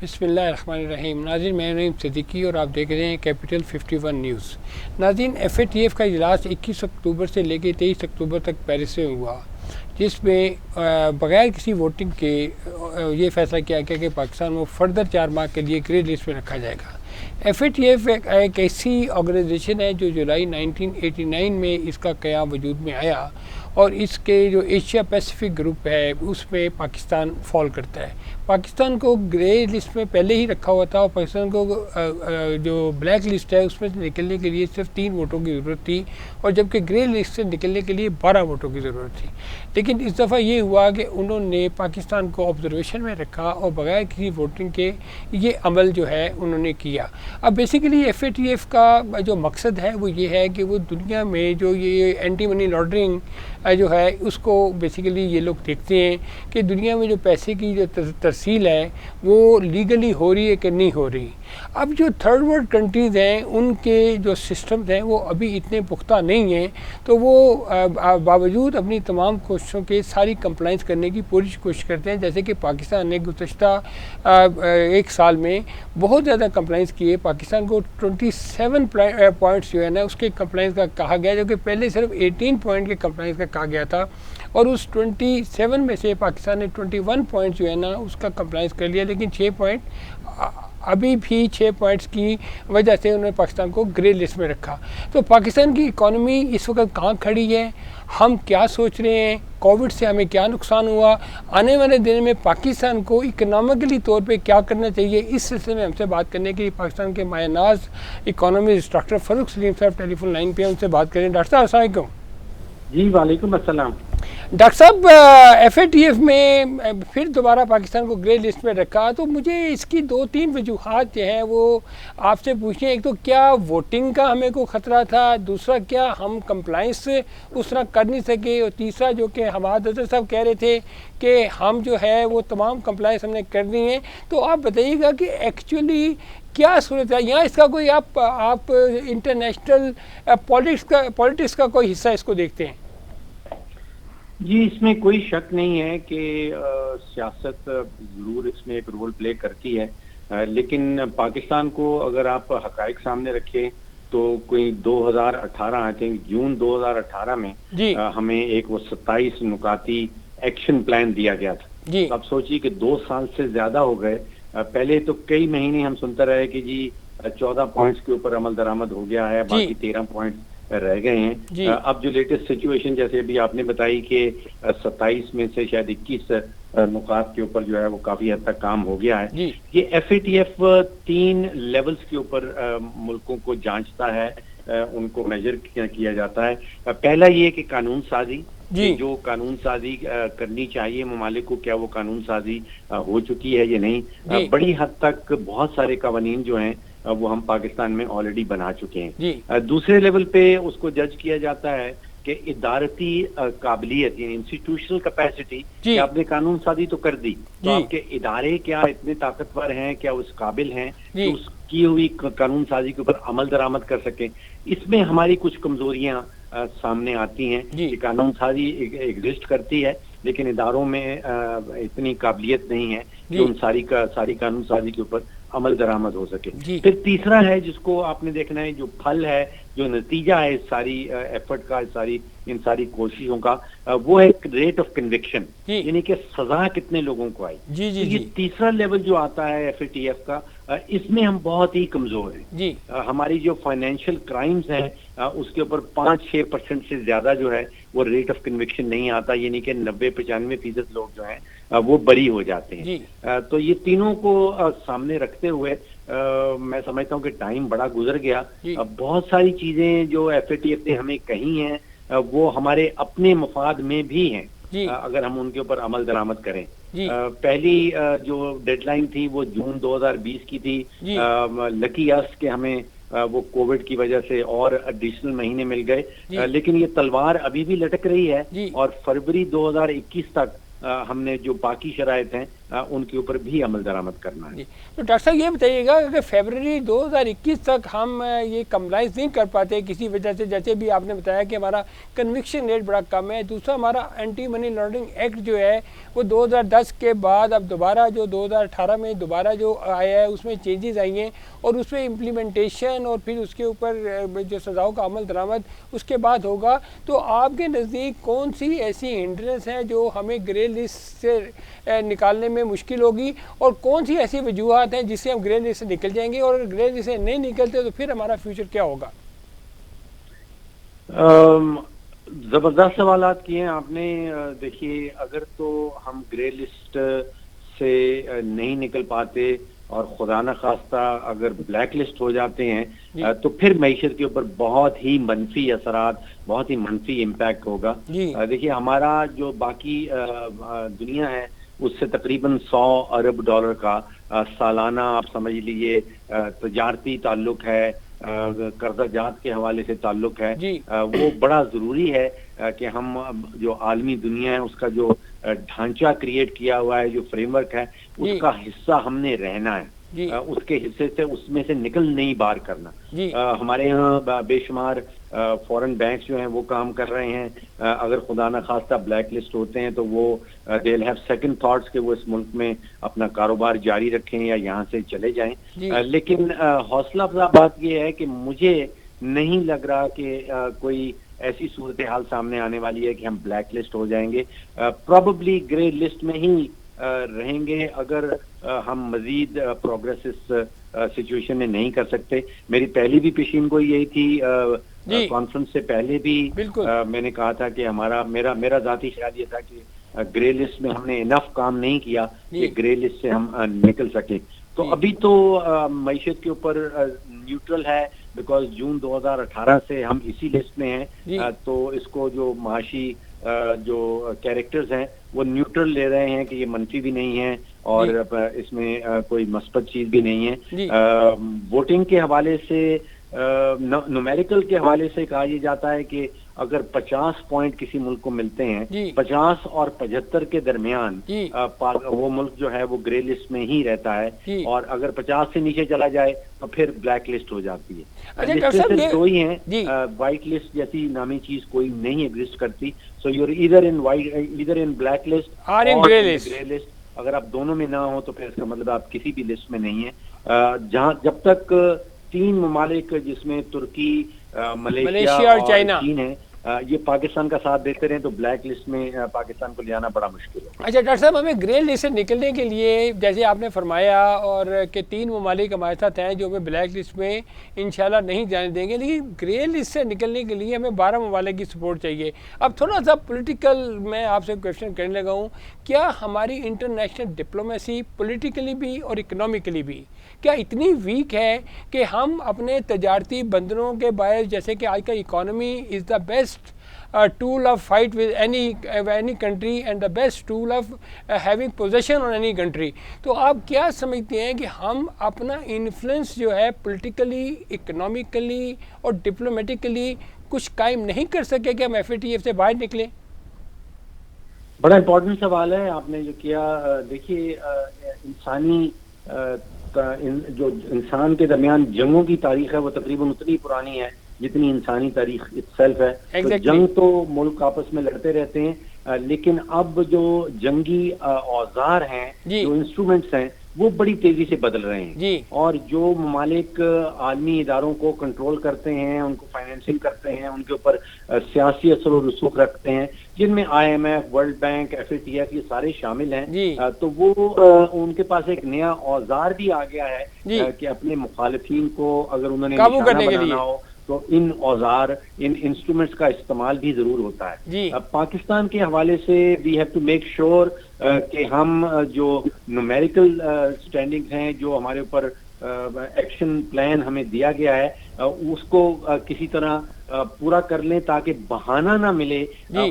बिस्मिल्लाहिर्रहमानिर्रहीम। नाज़रीन, मैं नईम सिद्दीकी और आप देख रहे हैं कैपिटल 51 न्यूज़। नाज़रीन, FATF का इजलास 21 अक्टूबर से लेकर 23 अक्टूबर तक पेरिस में हुआ, जिसमें बग़ैर किसी वोटिंग के ये फैसला किया गया कि पाकिस्तान को फर्दर 4 माह के लिए ग्रे लिस्ट में रखा जाएगा। FATF एक ऐसी ऑर्गेनाइजेशन है जो जुलाई 1989 में इसका क़याम वजूद में आया और इसके जो एशिया पैसिफिक ग्रुप है उसमें पाकिस्तान फॉल करता है। पाकिस्तान को ग्रे लिस्ट में पहले ही रखा हुआ था और पाकिस्तान को जो ब्लैक लिस्ट है उसमें से निकलने के लिए सिर्फ 3 वोटों की ज़रूरत थी, और जबकि ग्रे लिस्ट से निकलने के लिए 12 वोटों की ज़रूरत थी। लेकिन इस दफ़ा ये हुआ कि उन्होंने पाकिस्तान को ऑब्जर्वेशन में रखा और बग़ैर किसी वोटिंग के ये अमल जो है उन्होंने किया। अब बेसिकली FATF का जो मकसद है वो ये है कि वो दुनिया में जो ये एंटी मनी लॉन्ड्रिंग जो है उसको बेसिकली ये लोग देखते हैं कि दुनिया में जो पैसे की जो तरसील है वो लीगली हो रही है कि नहीं हो रही। अब जो थर्ड वर्ल्ड कंट्रीज़ हैं उनके जो सिस्टम्स हैं वो अभी इतने पुख्ता नहीं हैं, तो वो बावजूद अपनी तमाम कोशिशों के सारी कंप्लाइंस करने की पूरी कोशिश करते हैं। जैसे कि पाकिस्तान ने गुज़श्ता 1 साल में बहुत ज़्यादा कंप्लाइंस किए। पाकिस्तान को 27 पॉइंट्स जो है ना उसके कंप्लाइंस का कहा गया, जो कि पहले सिर्फ 18 पॉइंट के कंप्लाइंस का कहा गया था, और उस 27 में से पाकिस्तान ने 21 पॉइंट जो है ना उसका कंप्लाइंस कर लिया। लेकिन 6 पॉइंट अभी भी 6 पॉइंट्स की वजह से उन्होंने पाकिस्तान को ग्रे लिस्ट में रखा। तो पाकिस्तान की इकॉनमी इस वक्त कहाँ खड़ी है, हम क्या सोच रहे हैं, कोविड से हमें क्या नुकसान हुआ, आने वाले दिन में पाकिस्तान को इकनॉमिकली तौर पे क्या करना चाहिए, इस सिलसिले में हमसे बात करने के लिए पाकिस्तान के मायनाज इकोनॉमिस्ट डॉक्टर फ़ारूक सलीम साहब टेलीफोन लाइन पे उनसे बात करें। डॉक्टर साहब अस्सलाम वालेकुम। जी वालेकुम अस्सलाम। डॉक्टर साहब, FATF में फिर दोबारा पाकिस्तान को ग्रे लिस्ट में रखा, तो मुझे इसकी 2-3 वजूहात जो हैं वो आपसे पूछनी है। एक तो क्या वोटिंग का हमें को ख़तरा था, दूसरा क्या हम कंप्लाइंस उस तरह कर नहीं सके, और तीसरा जो कि हमाद अज़हर साहब कह रहे थे कि हम जो है वो तमाम कंप्लाइंस हमने कर दी हैं। तो आप बताइएगा कि एक्चुअली क्या सूरत है यहाँ, इसका कोई आप इंटरनेशनल पॉलिटिक्स का कोई हिस्सा इसको देखते हैं? जी, इसमें कोई शक नहीं है कि सियासत ज़रूर इसमें एक रोल प्ले करती है, लेकिन पाकिस्तान को अगर आप हक़ाइक़ सामने रखें तो कोई 2018 आई थिंक जून 2018 में हमें एक वो 27 नुकाती एक्शन प्लान दिया गया था। अब सोचिए कि 2 साल से ज़्यादा हो गए। पहले तो कई महीने हम सुनते रहे कि जी 14 पॉइंट्स के ऊपर अमल दरामद हो गया है, बाकी 13 पॉइंट्स रह गए हैं। अब जो लेटेस्ट सिचुएशन जैसे अभी आपने बताई कि 27 में से शायद 21 नुकात के ऊपर जो है वो काफी हद तक काम हो गया है। ये FATF 3 लेवल्स के ऊपर मुल्कों को जांचता है, उनको मेजर किया जाता है। पहला ये कि कानून साजी, जो कानून साजी करनी चाहिए ममालिक को, क्या वो कानून साजी हो चुकी है या नहीं। बड़ी हद तक बहुत सारे कानून जो हैं वो हम पाकिस्तान में ऑलरेडी बना चुके हैं। दूसरे लेवल पे उसको जज किया जाता है कि इदारती काबिलियत यानी इंस्टीट्यूशनल कैपेसिटी, कि आपने कानून साजी तो कर दी, तो आपके इदारे क्या इतने ताकतवर हैं, क्या उस काबिल हैं कि उसकी हुई कानून साजी के ऊपर अमल दरामद कर सकें। इसमें हमारी कुछ कमजोरियां सामने आती हैं कि कानून साजी एग्जिस्ट करती है लेकिन इदारों में इतनी काबिलियत नहीं है कि उन सारी कानून साजी के ऊपर अमल दरामद हो सके। फिर तीसरा है जिसको आपने देखना है, जो फल है, जो नतीजा है इस सारी एफर्ट का, इन सारी कोशिशों का, वो है रेट ऑफ कन्विक्शन, यानी कि सजा कितने लोगों को आई। तो ये तीसरा लेवल जो आता है FATF का, इसमें हम बहुत ही कमजोर हैं। हमारी जो फाइनेंशियल क्राइम्स हैं उसके ऊपर 5-6% से ज्यादा जो है वो रेट ऑफ कन्विक्शन नहीं आता, यानी कि 90-95% लोग जो हैं वो बरी हो जाते हैं। तो ये तीनों को सामने रखते हुए मैं समझता हूँ कि टाइम बड़ा गुजर गया। बहुत सारी चीजें जो FATF ने हमें कही हैं वो हमारे अपने मफाद में भी हैं, अगर हम उनके ऊपर अमल दरामद करें। पहली जो डेडलाइन थी वो जून 2020 की थी। लकी अस के हमें वो कोविड की वजह से और एडिशनल महीने मिल गए, लेकिन ये तलवार अभी भी लटक रही है और फरवरी 2021 तक हमने जो बाकी शराइत हैं उनके ऊपर भी अमल दरामद करना है। तो डॉक्टर साहब ये बताइएगा कि फरवरी 2021 तक हम ये कंप्लाइंस नहीं कर पाते किसी वजह से, जैसे भी आपने बताया कि हमारा कन्विक्शन रेट बड़ा कम है। दूसरा, हमारा एंटी मनी लॉन्ड्रिंग एक्ट जो है वो 2010 के बाद अब दोबारा जो 2018 में दोबारा जो आया है उसमें चेंजेस आई हैं और उसमें इम्प्लीमेंटेशन और फिर उसके ऊपर जो सज़ाओं का अमल दरामद उसके बाद होगा। तो आपके नज़दीक कौन सी ऐसी हिंड्रेंस है जो हमें ग्रे लिस्ट से निकालने में मुश्किल होगी और कौन सी ऐसी वजूहत हैं जिससे हम ग्रे लिस्ट से निकल जाएंगे, और अगर ग्रे लिस्ट से नहीं निकलते तो फिर हमारा फ्यूचर क्या होगा? जबरदस्त सवालात किए हैं आपने। देखिए, अगर तो हम ग्रे लिस्ट से नहीं निकल पाते और खुदा न खास्ता अगर ब्लैक लिस्ट हो जाते हैं तो फिर मईशत के ऊपर बहुत ही मनफी असरात, बहुत ही मनफी इम्पैक्ट होगा। देखिए, हमारा जो बाकी दुनिया है उससे तकरीबन 100 अरब डॉलर का सालाना आप समझ लीजिए तजारती ताल्लुक है, कर्जा जात के हवाले से ताल्लुक है। वो बड़ा जरूरी है कि हम जो आलमी दुनिया है उसका जो ढांचा क्रिएट किया हुआ है, जो फ्रेमवर्क है, उसका हिस्सा हमने रहना है। उसके हिस्से से उसमें से निकल नहीं बाहर करना। हमारे यहाँ बेशुमार फॉरेन बैंक्स जो हैं वो काम कर रहे हैं। अगर खुदा न खास्ता ब्लैक लिस्ट होते हैं तो वो they will have second thoughts कि वो इस मुल्क में अपना कारोबार जारी रखें या यहाँ से चले जाएं। लेकिन हौसला अफजा बात ये है कि मुझे नहीं लग रहा कि कोई ऐसी सूरत हाल सामने आने वाली है कि हम ब्लैक लिस्ट हो जाएंगे। प्रोबेबली ग्रे लिस्ट में ही रहेंगे अगर हम मजीद प्रोग्रेस इस सिचुएशन में नहीं कर सकते। मेरी पहली भी पेशीन को यही थी, कॉन्फ्रेंस से पहले भी मैंने कहा था कि मेरा जाती ख्याल ये था कि ग्रे लिस्ट में हमने इनफ काम नहीं किया कि ग्रे लिस्ट से हम निकल सके। तो अभी तो मईशत के ऊपर न्यूट्रल है, बिकॉज जून 2018 से हम इसी लिस्ट में हैं। तो इसको जो माशी जो कैरेक्टर्स हैं वो न्यूट्रल ले रहे हैं कि ये मनफी भी नहीं है और इसमें कोई मस्बत चीज भी नहीं है। वोटिंग के हवाले से, न्यूमेरिकल के हवाले से कहा यह जाता है कि अगर 50 पॉइंट किसी मुल्क को मिलते हैं, 50 और 75 के दरमियान वो मुल्क जो है वो ग्रे लिस्ट में ही रहता है, और अगर 50 से नीचे चला जाए तो फिर ब्लैक लिस्ट हो जाती है। लिस्ट दो ही हैं, व्हाइट लिस्ट जैसी नामी चीज कोई नहीं एग्जिस्ट करती। So you're either in black list और इन ग्रे लिस्ट। अगर आप दोनों में ना हो तो फिर इसका मतलब आप किसी भी लिस्ट में नहीं है। जहां जब तक 3 ममालिक जिसमें तुर्की, मलेशिया और चीन है, ये पाकिस्तान का साथ देते रहे तो ब्लैक लिस्ट में पाकिस्तान को ले आना बड़ा मुश्किल है। अच्छा डॉक्टर साहब, हमें ग्रे लिस्ट से निकलने के लिए जैसे आपने फरमाया और कि 3 ममालिक हमारे साथ हैं जो हमें ब्लैक लिस्ट में इंशाल्लाह नहीं जाने देंगे, लेकिन ग्रे लिस्ट से निकलने के लिए हमें 12 ममालिक की सपोर्ट चाहिए। अब थोड़ा सा पॉलिटिकल मैं आपसे क्वेश्चन करने लगा हूँ, क्या हमारी इंटरनेशनल डिप्लोमेसी पॉलिटिकली भी और इकोनॉमिकली भी क्या इतनी वीक है कि हम अपने तजारती बंदरों के बायस, जैसे कि आज का economy is the best tool of fight with any country and the best tool of having possession on any country, तो आप क्या समझते हैं कि हम अपना इन्फ्लुएंस जो है पॉलिटिकली, इकोनॉमिकली और डिप्लोमेटिकली कुछ कायम नहीं कर सके कि हम FATF से बाहर निकलें? बड़ा इम्पोर्टेंट सवाल है आपने जो किया। देखिए, इंसानी जो इंसान के दरमियान जंगों की तारीख है वो तकरीबन उतनी पुरानी है जितनी इंसानी तारीख इत्सेल्फ है। तो जंग तो मुल्क आपस में लड़ते रहते हैं, लेकिन अब जो जंगी औजार हैं, जो इंस्ट्रूमेंट्स हैं, वो बड़ी तेजी से बदल रहे हैं। और जो ममालिक आलमी इदारों को कंट्रोल करते हैं, उनको फाइनेंसिंग करते हैं, उनके ऊपर सियासी असर और रसूख रखते हैं, जिनमें IMF, वर्ल्ड बैंक, FATF ये सारे शामिल हैं, तो वो उनके पास एक नया औजार भी आ गया है कि अपने मुखालिफिन को अगर उन्होंने निशाना बनाना हो तो इन औजार, इन इंस्ट्रूमेंट्स का इस्तेमाल भी जरूर होता है। पाकिस्तान के हवाले से we have to make sure कि हम जो न्यूमेरिकल स्टैंडिंग्स हैं, जो हमारे ऊपर एक्शन प्लान हमें दिया गया है, उसको किसी तरह पूरा कर लें ताकि बहाना ना मिले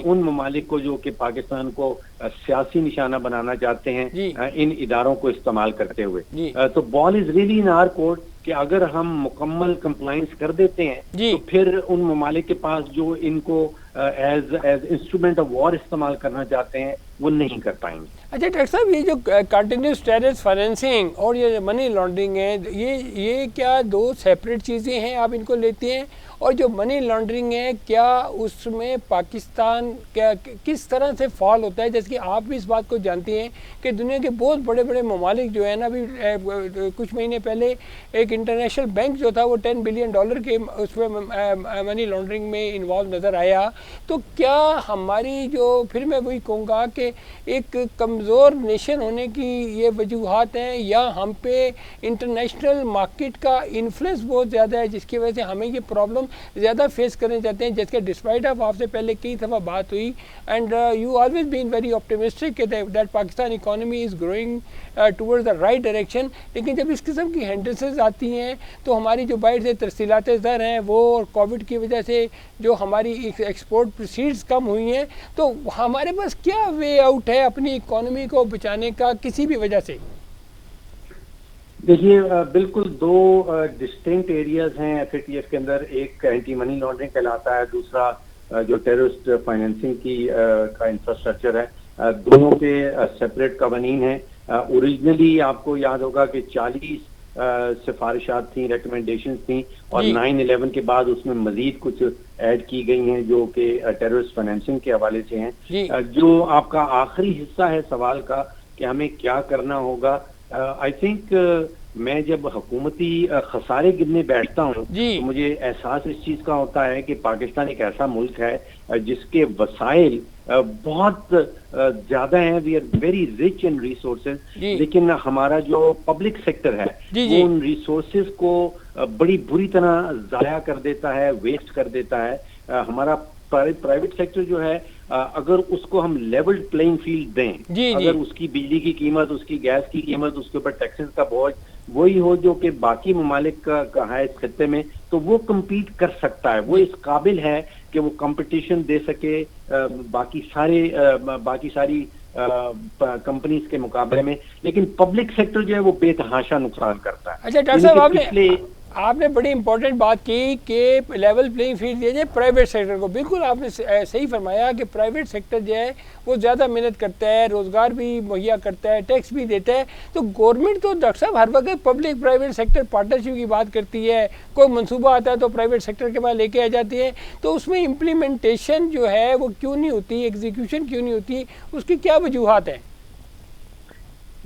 उन ममालिक को जो कि पाकिस्तान को सियासी निशाना बनाना चाहते हैं इन इदारों को इस्तेमाल करते हुए। तो ball is really in our court कि अगर हम मुकम्मल कंप्लाइंस कर देते हैं तो फिर उन ममालिक के पास जो इनको एज इंस्ट्रूमेंट ऑफ वॉर इस्तेमाल करना चाहते हैं वो नहीं कर पाएंगे। अच्छा डॉक्टर साहब, ये जो कंटिन्यूस टेररिस्ट फाइनेंसिंग और ये मनी लॉन्ड्रिंग है, ये क्या दो सेपरेट चीज़ें हैं, आप इनको लेते हैं? और जो मनी लॉन्ड्रिंग है, क्या उसमें पाकिस्तान क्या किस तरह से फॉल होता है? जैसे कि आप भी इस बात को जानते हैं कि दुनिया के बहुत बड़े बड़े ममालिक जो है ना, अभी कुछ महीने पहले एक इंटरनेशनल बैंक जो था वो $10 बिलियन के उसमें मनी लॉन्ड्रिंग में इन्वॉल्व नज़र आया। तो क्या हमारी जो, फिर मैं वही कहूँगा कि एक कमज़ोर नेशन होने की ये वजूहत हैं, या हम पे इंटरनेशनल मार्केट का इन्फ्लुएंस बहुत ज़्यादा है जिसकी वजह से हमें ये प्रॉब्लम ज़्यादा फेस करने जाते हैं? जैसे डिस्पाइट ऑफ आपसे पहले कई दफ़ा बात हुई, and you always been very optimistic that Pakistan economy is growing towards the right direction, लेकिन जब इस किस्म की हिंड्रेंसेस आती हैं तो हमारी जो बाहर से तरसीलात ज़र हैं वो, और कोविड की वजह से जो हमारी एक्सपोर्ट प्रोसीड्स कम हुई हैं, तो हमारे पास क्या वे आउट है अपनी इकोनॉमी को बचाने का किसी भी वजह से? देखिए, बिल्कुल दो डिस्टिंक्ट एरियाज हैं एफएटीएफ के अंदर। एक एंटी मनी लॉन्ड्रिंग कहलाता है, दूसरा जो टेररिस्ट फाइनेंसिंग की का इंफ्रास्ट्रक्चर है। दोनों के सेपरेट कवानीन हैं। ओरिजिनली आपको याद होगा कि 40 सिफारिशात थी, रिकमेंडेशंस थी, और 9/11 के बाद उसमें मजीद कुछ ऐड की गई हैं जो कि टेररिस्ट फाइनेंसिंग के हवाले से हैं। जो आपका आखिरी हिस्सा है सवाल का कि हमें क्या करना होगा, आई थिंक मैं जब हुकूमती खसारे गिनने बैठता हूँ तो मुझे एहसास इस चीज का होता है कि पाकिस्तान एक ऐसा मुल्क है जिसके वसाइल बहुत ज्यादा हैं। We are very rich in resources, लेकिन हमारा जो पब्लिक सेक्टर है वो उन रिसोर्सेज को बड़ी बुरी तरह जाया कर देता है, वेस्ट कर देता है। हमारा प्राइवेट सेक्टर जो है, अगर उसको हम लेवल्ड प्लेइंग फील्ड दें, अगर उसकी बिजली की कीमत, उसकी गैस की कीमत, उसके ऊपर टैक्सेस का बोझ वही हो जो कि बाकी ममालिक का है इस खत्ते में, तो वो कम्पीट कर सकता है, वो इस काबिल है कि वो कंपटीशन दे सके बाकी सारी कंपनीज के मुकाबले में। लेकिन पब्लिक सेक्टर जो है वो बेतहाशा नुकसान करता है। अच्छा डॉक्टर साहब, आपने बड़ी इंपॉर्टेंट बात की कि लेवल प्लेइंग फील्ड दिया जाए प्राइवेट सेक्टर को। बिल्कुल आपने सही फरमाया कि प्राइवेट सेक्टर जो है वो ज़्यादा मेहनत करता है, रोज़गार भी मुहैया करता है, टैक्स भी देता है। तो गवर्नमेंट तो डॉक्टर साहब हर वक्त पब्लिक प्राइवेट सेक्टर पार्टनरशिप की बात करती है, कोई मंसूबा आता है तो प्राइवेट सेक्टर के पास लेके आ जाती है, तो उसमें इम्प्लीमेंटेशन जो है वो क्यों नहीं होती, एग्जीक्यूशन क्यों नहीं होती, उसकी क्या वजूहत है?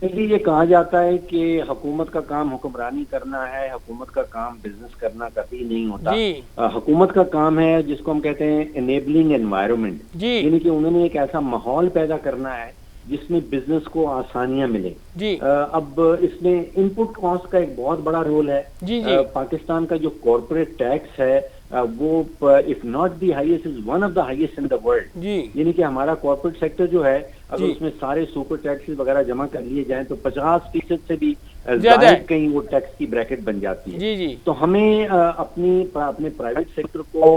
देखिए, ये कहा जाता है कि हुकूमत का काम हुक्मरानी करना है, हुकूमत का काम बिजनेस करना कभी नहीं होता। हुकूमत का काम है जिसको हम कहते हैं एनेबलिंग एनवायरनमेंट, यानी कि उन्होंने एक ऐसा माहौल पैदा करना है जिसमें बिजनेस को आसानियां मिले। अब इसमें इनपुट कॉस्ट का एक बहुत बड़ा रोल है। पाकिस्तान का जो कॉर्पोरेट टैक्स है वो if not the highest is one of the highest in the world. यानी कि हमारा कॉर्पोरेट सेक्टर जो है, अगर उसमें सारे सुपर टैक्सेस वगैरह जमा कर लिए जाएं तो 50% से भी ज्यादा कहीं वो टैक्स की ब्रैकेट बन जाती है। तो हमें अपने प्राइवेट सेक्टर को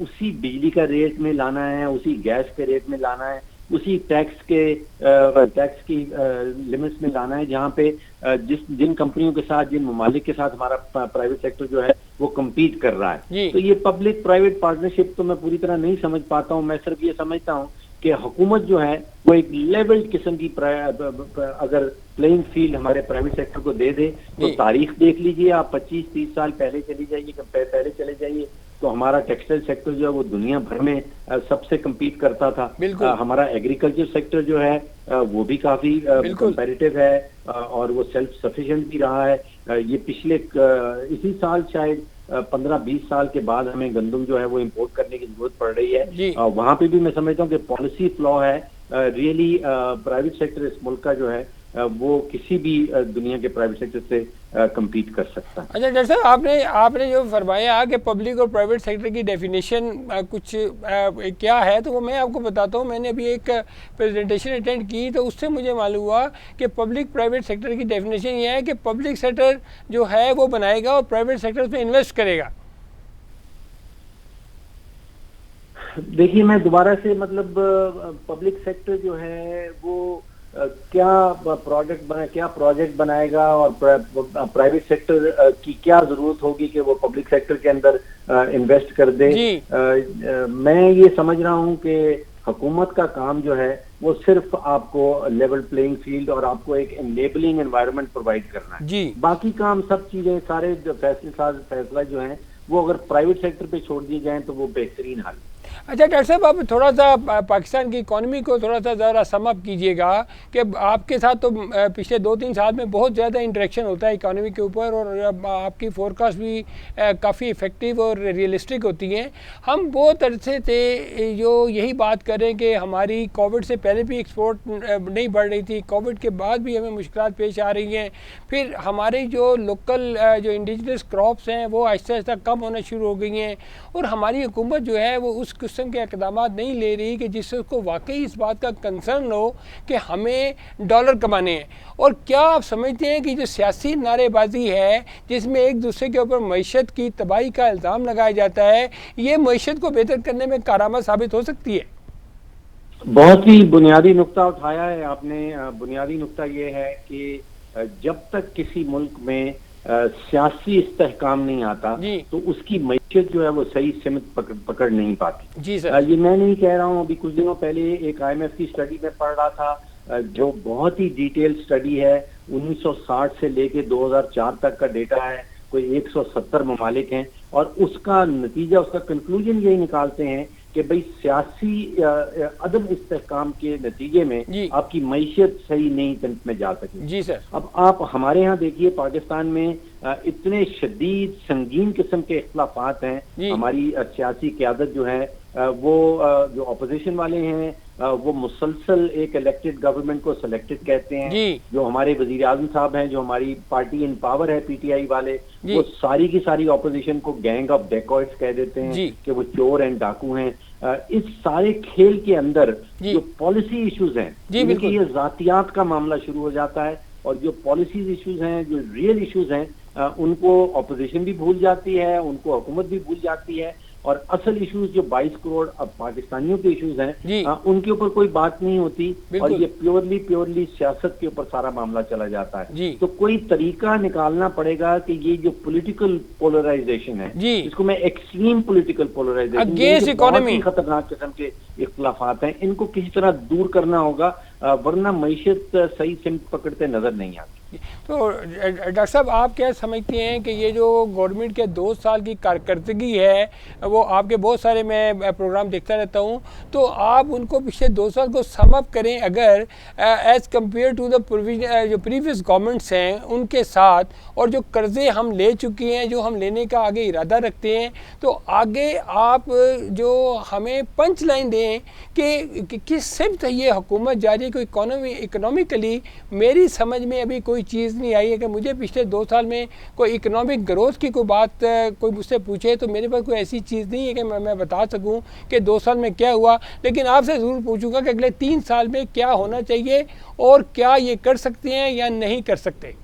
उसी बिजली का रेट में लाना है, उसी गैस के रेट में लाना है, उसी टैक्स की लिमिट्स में लाना है जहाँ पे जिन कंपनियों के साथ, जिन ममालिक के साथ हमारा प्राइवेट सेक्टर जो है वो कम्पीट कर रहा है। तो ये पब्लिक प्राइवेट पार्टनरशिप तो मैं पूरी तरह नहीं समझ पाता हूँ। मैं सिर्फ ये समझता हूँ कि हुकूमत जो है वो एक लेवल्ड किस्म की अगर प्लेइंग फील्ड हमारे प्राइवेट सेक्टर को दे दे तो तारीख देख लीजिए आप, 25-30 साल पहले चले जाइए तो हमारा टेक्सटाइल सेक्टर जो है वो दुनिया भर में सबसे कम्पीट करता था। हमारा एग्रीकल्चर सेक्टर जो है वो भी काफी कंपैरेटिव है और वो सेल्फ सफिशिएंट भी रहा है। ये पिछले इसी साल शायद 15-20 साल के बाद हमें गंदम जो है वो इंपोर्ट करने की जरूरत पड़ रही है। वहां पे भी मैं समझता हूँ कि पॉलिसी फ्लॉ है। रियली प्राइवेट सेक्टर इस मुल्क का जो है वो किसी भी दुनिया के प्राइवेट सेक्टर से कम्पीट कर सकता है। अच्छा डॉक्टर साहब, आपने जो फरमाया कि पब्लिक और प्राइवेट सेक्टर की डेफिनेशन कुछ क्या है, तो वो मैं आपको बताता हूँ। मैंने अभी एक प्रेजेंटेशन अटेंड की तो उससे मुझे मालूम हुआ कि पब्लिक प्राइवेट सेक्टर की डेफिनेशन ये है कि पब्लिक सेक्टर जो है वो बनाएगा और प्राइवेट सेक्टर उसमें इन्वेस्ट करेगा। देखिए, मैं दोबारा से मतलब पब्लिक सेक्टर जो है वो क्या प्रोजेक्ट बनाएगा और प्राइवेट सेक्टर की क्या जरूरत होगी कि वो पब्लिक सेक्टर के अंदर इन्वेस्ट कर दे। मैं ये समझ रहा हूँ कि हुकूमत का काम जो है वो सिर्फ आपको लेवल प्लेइंग फील्ड और आपको एक एनेबलिंग एनवायरनमेंट प्रोवाइड करना है जी। बाकी काम सब चीजें सारे फैसला जो हैं वो अगर प्राइवेट सेक्टर पे छोड़ दिए जाएं तो वो बेहतरीन हाल। अच्छा डॉक्टर साहब, आप थोड़ा सा पाकिस्तान की इकोनॉमी को थोड़ा सा ज़रा सम अप कीजिएगा कि आपके साथ तो पिछले 2-3 साल में बहुत ज़्यादा इंटरेक्शन होता है इकोनॉमी के ऊपर, और आपकी फोरकास्ट भी काफ़ी इफ़ेक्टिव और रियलिस्टिक होती हैं। हम बहुत अरसे से जो यही बात कर रहे हैं कि हमारी कोविड से पहले भी एक्सपोर्ट नहीं बढ़ रही थी, कोविड के बाद भी हमें मुश्किलात पेश आ रही हैं, फिर हमारे जो लोकल जो इंडिजिनस क्रॉप्स हैं वो आहिस्ता आहिस्ता कम होना शुरू हो गई हैं, और हमारी हुकूमत जो है वो उस किस्म के इकदाम नहीं ले रही कि जिससे उसको वाकई इस बात का कंसर्न हो कि हमें डॉलर कमाने हैं। और क्या आप समझते हैं कि जो सियासी नारेबाजी है जिसमें एक दूसरे के ऊपर मईशत की तबाही का इल्ज़ाम लगाया जाता है, ये मईशत को बेहतर करने में कारआमद साबित हो सकती है? बहुत ही बुनियादी नुक्ता उठाया है आपने। बुनियादी नुक्ता ये है कि जब तक किसी मुल्क में सियासी इस्तेहकाम नहीं आता तो उसकी मैशियत जो है वो सही सिमत पकड़ नहीं पाती। जी सर। ये मैं नहीं कह रहा हूँ, अभी कुछ दिनों पहले एक IMF की स्टडी में पढ़ रहा था जो बहुत ही डिटेल स्टडी है, 1960 से लेके 2004 तक का डेटा है, कोई 170 ममालिक हैं, और उसका नतीजा, उसका कंक्लूजन यही निकालते हैं कि भाई सियासी अदम इस्तेहकाम के नतीजे में आपकी मैशियत सही नहीं तंत्र में जा सके। जी सर। अब आप हमारे यहाँ देखिए पाकिस्तान में इतने शदीद संगीन किस्म के इख्तलाफात हैं। हमारी सियासी क़यादत जो है वो जो अपोजिशन वाले हैं वो मुसलसल एक इलेक्टेड गवर्नमेंट को सिलेक्टेड कहते हैं। जो हमारे वजीर आज़म साहब हैं, जो हमारी पार्टी इन पावर है PTI वाले, वो सारी की सारी अपोजिशन को गैंग ऑफ डेकॉइट्स कह देते हैं कि वो चोर एंड डाकू हैं। इस सारे खेल के अंदर जो पॉलिसी इश्यूज हैं, क्योंकि ये जातियात का मामला शुरू हो जाता है, और जो पॉलिसीज इश्यूज हैं, जो रियल इश्यूज हैं, उनको अपोजिशन भी भूल जाती है, उनको हुकूमत भी भूल जाती है, और असल इश्यूज जो 22 करोड़ अब पाकिस्तानियों के इश्यूज हैं उनके ऊपर कोई बात नहीं होती, और ये प्योरली सियासत के ऊपर सारा मामला चला जाता है। तो कोई तरीका निकालना पड़ेगा कि ये जो पॉलिटिकल पोलराइजेशन है, इसको मैं एक्सट्रीम पॉलिटिकल पोलराइजेशन, बहुत ही खतरनाक किस्म के इख्तलाफात हैं, इनको किसी तरह दूर करना होगा, वरना मईशत सही सिमत पकड़ते नजर नहीं आती। तो डॉक्टर साहब, आप क्या समझते हैं कि ये जो गवर्नमेंट के 2 साल की कारकर्दगी है, वो आपके बहुत सारे मैं प्रोग्राम देखता रहता हूँ, तो आप उनको पिछले 2 साल को सम अप करें अगर एज़ कम्पेयर टू द जो प्रीवियस गवर्नमेंट्स हैं उनके साथ, और जो कर्ज़े हम ले चुके हैं, जो हम लेने का आगे इरादा रखते हैं, तो आगे आप जो हमें पंच लाइन दें कि किस सिमत ये हुकूमत जा रही है। कोई इकोनॉमिकली मेरी समझ में अभी कोई चीज़ नहीं आई है कि मुझे पिछले 2 साल में कोई इकोनॉमिक ग्रोथ की कोई बात कोई मुझसे पूछे तो मेरे पास कोई ऐसी चीज़ नहीं है कि मैं बता सकूं कि 2 साल में क्या हुआ। लेकिन आपसे ज़रूर पूछूंगा कि अगले 3 साल में क्या होना चाहिए, और क्या ये कर सकते हैं या नहीं कर सकते।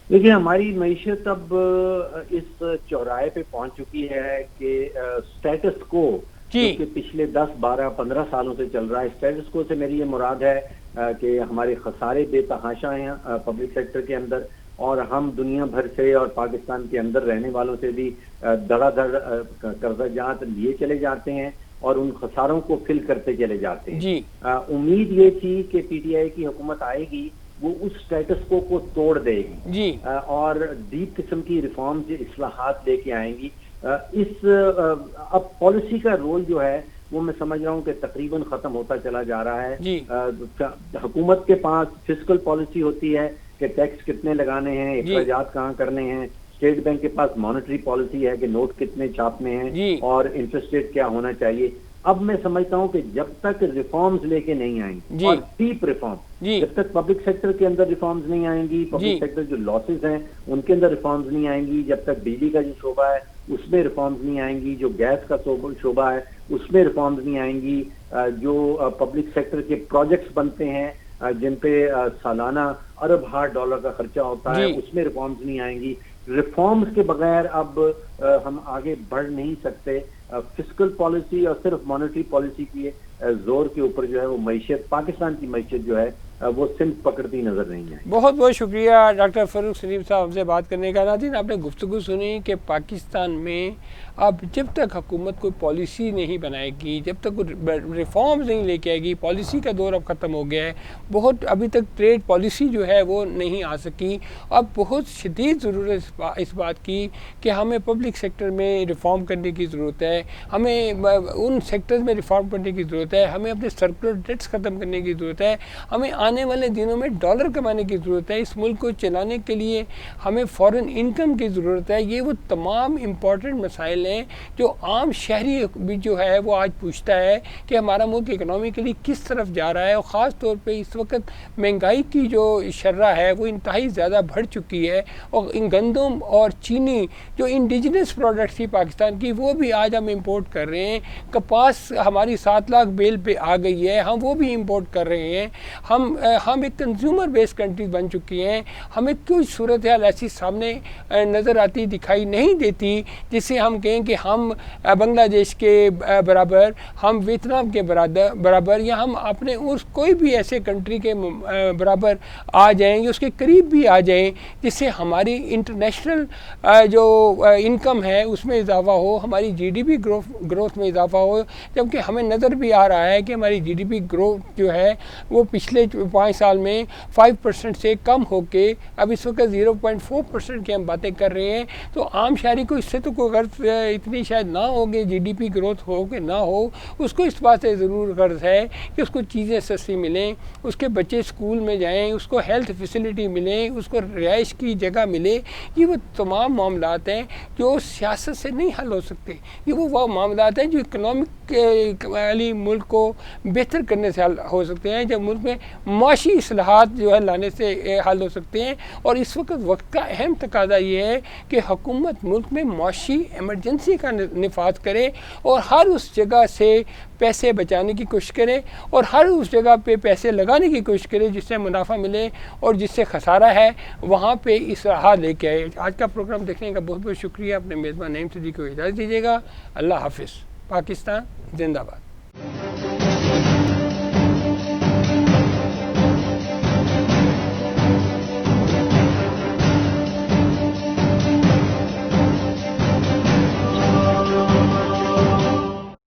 देखिए, हमारी मईशत अब इस चौराहे पे पहुंच चुकी है कि स्टेटस को जो पिछले 10, 12, 15 सालों से चल रहा है, स्टेटस को से मेरी ये मुराद है कि हमारे खसारे बेतहाशा हैं पब्लिक सेक्टर के अंदर, और हम दुनिया भर से और पाकिस्तान के अंदर रहने वालों से भी धड़ाधड़ कर्जात लिए चले जाते हैं, और उन खसारों को फिल करते चले जाते हैं। उम्मीद ये थी कि PTI की हुकूमत आएगी, वो उस स्टेटस को तोड़ देगी और डीप किस्म की रिफॉर्म्स, इस्लाहात लेके आएंगी। अब पॉलिसी का रोल जो है वो मैं समझ रहा हूँ कि तकरीबन खत्म होता चला जा रहा है। हुकूमत के पास फिस्कल पॉलिसी होती है कि टैक्स कितने लगाने हैं, अखराजात कहाँ करने हैं। स्टेट बैंक के पास मॉनेटरी पॉलिसी है कि नोट कितने छापने हैं और इंटरेस्ट रेट क्या होना चाहिए। अब मैं समझता हूँ कि जब तक रिफॉर्म्स लेके नहीं आएंगे, और डीप रिफॉर्म, जब तक पब्लिक सेक्टर के अंदर रिफॉर्म्स नहीं आएंगी, पब्लिक सेक्टर जो लॉसेस हैं उनके अंदर रिफॉर्म्स नहीं आएंगी, जब तक बिजली का जो शोबा है उसमें रिफॉर्म्स नहीं आएंगी, जो गैस का शोबा है उसमें रिफॉर्म्स नहीं आएंगी, जो पब्लिक सेक्टर के प्रोजेक्ट्स बनते हैं जिन पे सालाना अरब $1 का खर्चा होता है, उसमें रिफॉर्म्स नहीं आएंगी। रिफॉर्म्स के बगैर अब हम आगे बढ़ नहीं सकते। फिस्कल पॉलिसी और सिर्फ मॉनेटरी पॉलिसी की जोर के ऊपर जो है वो मईशत, पाकिस्तान की मईशत जो है वो सिमत पकड़ती नजर नहीं आई। बहुत बहुत शुक्रिया डॉक्टर फ़ारूक सलीम साहब हमसे बात करने का। नाज़रीन, आपने गुफ्तगू सुनी कि पाकिस्तान में अब जब तक हुकूमत कोई पॉलिसी नहीं बनाएगी, जब तक कोई रिफॉर्म्स नहीं लेके आएगी, पॉलिसी का दौर अब ख़त्म हो गया है। बहुत अभी तक ट्रेड पॉलिसी जो है वो नहीं आ सकी। अब बहुत शदीद ज़रूरत इस बात की कि हमें पब्लिक सेक्टर में रिफॉर्म करने की ज़रूरत है, हमें उन सेक्टर्स में रिफॉर्म करने की ज़रूरत है, हमें अपने सर्कुलर डेट्स ख़त्म करने की ज़रूरत है, हमें आने वाले दिनों में डॉलर कमाने की ज़रूरत है। इस मुल्क को चलाने के लिए हमें फ़ॉरेन इनकम की ज़रूरत है। ये वो तमाम इम्पॉर्टेंट मसाइल हैं जो आम शहरी भी जो है वो आज पूछता है कि हमारा मुल्क इकनॉमिकली किस तरफ जा रहा है। और ख़ास तौर पे इस वक्त महंगाई की जो शर्रा है वो इंतहाई ज़्यादा बढ़ चुकी है। और इन गंदम और चीनी जो इंडिजिनस प्रोडक्ट्स थी पाकिस्तान की, वो भी आज हम इंपोर्ट कर रहे हैं। कपास हमारी 7 लाख बेल पे आ गई है, हम वो भी इंपोर्ट कर रहे हैं। हम एक कंज्यूमर बेस्ड कंट्री बन चुकी हैं। हमें कोई सूरत हाल ऐसी सामने नज़र आती दिखाई नहीं देती जिससे हम कहें कि हम बांग्लादेश के बराबर, हम वियतनाम के बराबर, या हम अपने उस कोई भी ऐसे कंट्री के बराबर आ जाएं या उसके करीब भी आ जाएं जिससे हमारी इंटरनेशनल जो इनकम है उसमें इजाफा हो, हमारी जीडीपी ग्रोथ में इजाफा हो। जबकि हमें नज़र भी आ रहा है कि हमारी जीडीपी ग्रोथ जो है वो पिछले 5 साल में 5% से कम होके अब इस वक्त 0.4% की हम बातें कर रहे हैं। तो आम शहरी को इससे तो कोई गर्ज इतनी शायद ना हो कि जीडीपी ग्रोथ हो कि ना हो, उसको इस बात से ज़रूर गर्ज है कि उसको चीज़ें सस्ती मिलें, उसके बच्चे स्कूल में जाएं, उसको हेल्थ फैसिलिटी मिलें, उसको रिहाइश की जगह मिले। ये वो तमाम मामलात हैं जो सियासत से नहीं हल हो सकते। ये वो मामलात हैं जो इकनॉमिक वाली मुल्क को बेहतर करने से हल हो सकते हैं, जब मुल्क में माशी इस्लाहात जो है लाने से हल हो सकते हैं। और इस वक्त का अहम तकाजा ये है कि हुकूमत मुल्क में माशी एमरजेंसी का निफाज करे और हर उस जगह से पैसे बचाने की कोशिश करे और हर उस जगह पे पैसे लगाने की कोशिश करे जिससे मुनाफा मिले और जिससे खसारा है वहाँ पे इस्लाहात लेके आए। आज का प्रोग्राम देखने का बहुत बहुत शुक्रिया। अपने मेज़बान नईम सिद्दीकी को इजाज़त दीजिएगा। अल्लाह हाफिज़। पाकिस्तान जिंदाबाद।